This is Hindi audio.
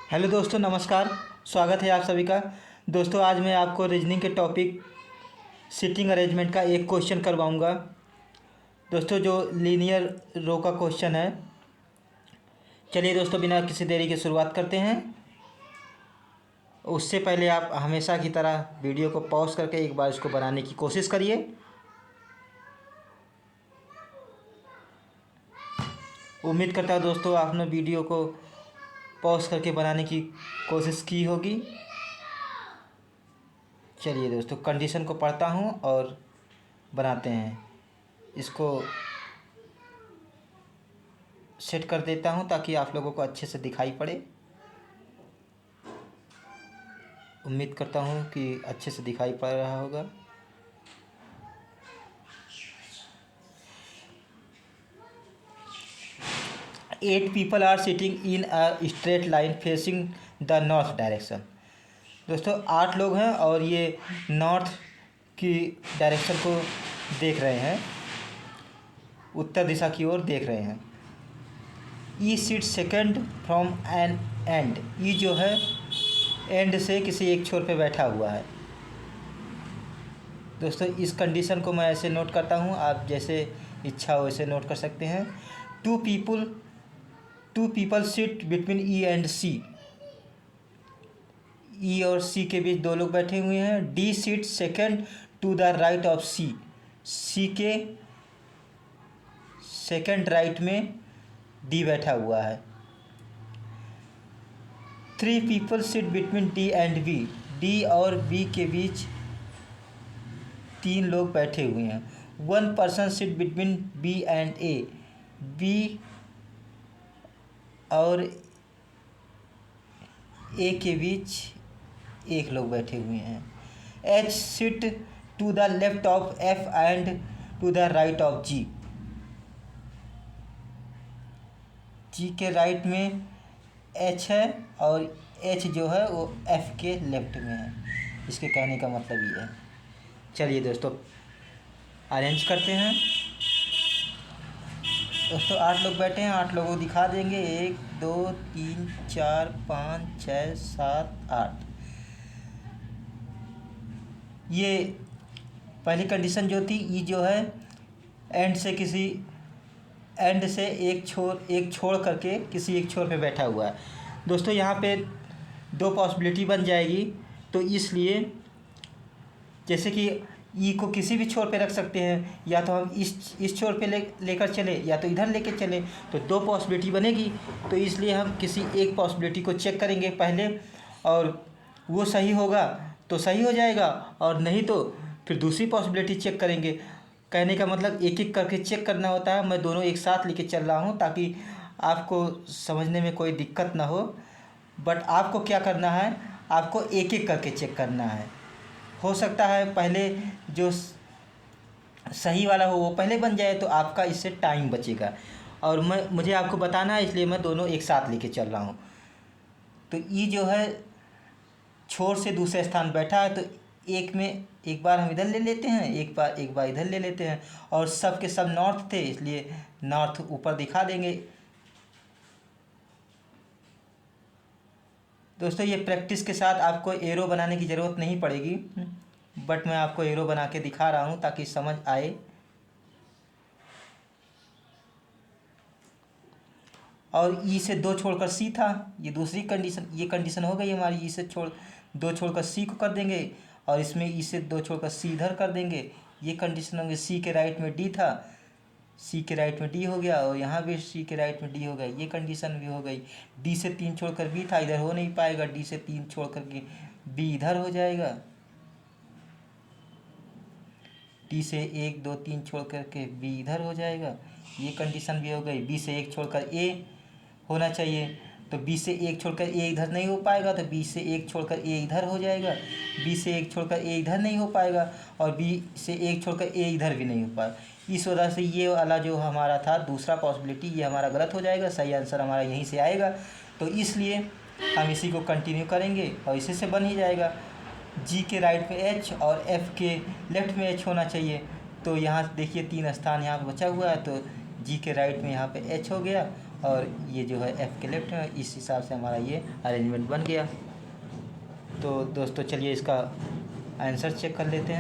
हेलो दोस्तों, नमस्कार। स्वागत है आप सभी का। दोस्तों, आज मैं आपको रीजनिंग के टॉपिक सीटिंग अरेंजमेंट का एक क्वेश्चन करवाऊंगा। दोस्तों, जो लीनियर रो का क्वेश्चन है। चलिए दोस्तों, बिना किसी देरी के शुरुआत करते हैं। उससे पहले आप हमेशा की तरह वीडियो को पॉज करके एक बार इसको बनाने की कोशिश करिए। उम्मीद करता हूँ दोस्तों आपने वीडियो को पॉज करके बनाने की कोशिश की होगी। चलिए दोस्तों, कंडीशन को पढ़ता हूँ और बनाते हैं। इसको सेट कर देता हूँ ताकि आप लोगों को अच्छे से दिखाई पड़े। उम्मीद करता हूँ कि अच्छे से दिखाई पड़ रहा होगा। Eight people are sitting in a straight line facing the north direction. दोस्तों, 8 लोग हैं और ये नॉर्थ की डायरेक्शन को देख रहे हैं, उत्तर दिशा की ओर देख रहे हैं। E seat second from an end. E जो है एंड से किसी एक छोर पे बैठा हुआ है। दोस्तों, इस कंडीशन को मैं ऐसे नोट करता हूँ, आप जैसे इच्छा हो वैसे नोट कर सकते हैं। Two people sit between E and C. E और सी के बीच 2 लोग बैठे हुए हैं। D seat second to the right of C. C के सेकंड राइट में डी बैठा हुआ है। 3 people sit between D and B. D और बी के बीच 3 लोग बैठे हुए हैं। 1 person sit between B and A. B और ए के बीच 1 लोग बैठे हुए हैं। H sit to the left of F and to the right of G. G के राइट में एच है और एच जो है वो एफ के लेफ्ट में है। इसके कहने का मतलब ये है। चलिए दोस्तों, अरेंज करते हैं। दोस्तों, 8 लोग बैठे हैं, 8 लोगों को दिखा देंगे। 1 2 3 4 5 6 7 8। ये पहली कंडीशन जो थी, ई जो है एंड से एक छोड़ करके किसी एक छोर पे बैठा हुआ है। दोस्तों, यहाँ पे 2 पॉसिबिलिटी बन जाएगी। तो इसलिए जैसे कि ई को किसी भी छोर पे रख सकते हैं, या तो हम इस छोर पे लेकर चले या तो इधर लेके चले, तो 2 पॉसिबिलिटी बनेगी। तो इसलिए हम किसी एक पॉसिबिलिटी को चेक करेंगे पहले, और वो सही होगा तो सही हो जाएगा, और नहीं तो फिर दूसरी पॉसिबिलिटी चेक करेंगे। कहने का मतलब एक एक करके चेक करना होता है। मैं दोनों एक साथ लेके चल रहा हूँ ताकि आपको समझने में कोई दिक्कत ना हो। बट आपको क्या करना है, आपको एक एक करके चेक करना है। हो सकता है पहले जो सही वाला हो वो पहले बन जाए, तो आपका इससे टाइम बचेगा। और मुझे आपको बताना है, इसलिए मैं दोनों एक साथ लेके चल रहा हूँ। तो ई जो है छोर से दूसरे स्थान बैठा है, तो एक बार हम इधर ले लेते हैं, एक बार इधर ले लेते हैं। और सब के सब नॉर्थ थे, इसलिए नॉर्थ ऊपर दिखा देंगे। दोस्तों, ये प्रैक्टिस के साथ आपको एरो बनाने की ज़रूरत नहीं पड़ेगी, बट मैं आपको एरो बना के दिखा रहा हूँ ताकि समझ आए। और ई से 2 छोड़कर सी था, ये दूसरी कंडीशन। ये कंडीशन हो गई हमारी। ई से 2 छोड़कर सी को कर देंगे, और इसमें ई से 2 छोड़कर सी इधर कर देंगे। ये कंडीशन होंगे। सी के राइट में डी था, सी के राइट में डी हो गया, और यहाँ भी सी के राइट में डी हो गया। ये कंडीशन भी हो गई। डी से 3 छोड़कर बी था, इधर हो नहीं पाएगा। डी से 3 छोड़कर के बी इधर हो जाएगा। डी से 1 2 3 छोड़ करके बी इधर हो जाएगा। ये कंडीशन भी हो गई। बी से 1 छोड़कर ए होना चाहिए, तो बी से 1 छोड़कर ए इधर नहीं हो पाएगा, तो बी से 1 छोड़कर ए इधर हो जाएगा। बी से 1 छोड़कर ए इधर नहीं हो पाएगा, और बी से 1 छोड़कर ए इधर भी नहीं हो पाएगा। इस वजह से ये वाला जो हमारा था दूसरा पॉसिबिलिटी, ये हमारा गलत हो जाएगा। सही आंसर हमारा यहीं से आएगा। तो इसलिए हम इसी को कंटिन्यू करेंगे और इसी से बन ही जाएगा। जी के राइट में एच और एफ के लेफ्ट में एच होना चाहिए। तो यहाँ देखिए 3 स्थान यहाँ पे बचा हुआ है, तो जी के राइट में यहाँ पे एच हो गया, और ये जो है एफ के लेफ्ट है। इस हिसाब से हमारा ये अरेंजमेंट बन गया। तो दोस्तों चलिए इसका आंसर चेक कर लेते हैं।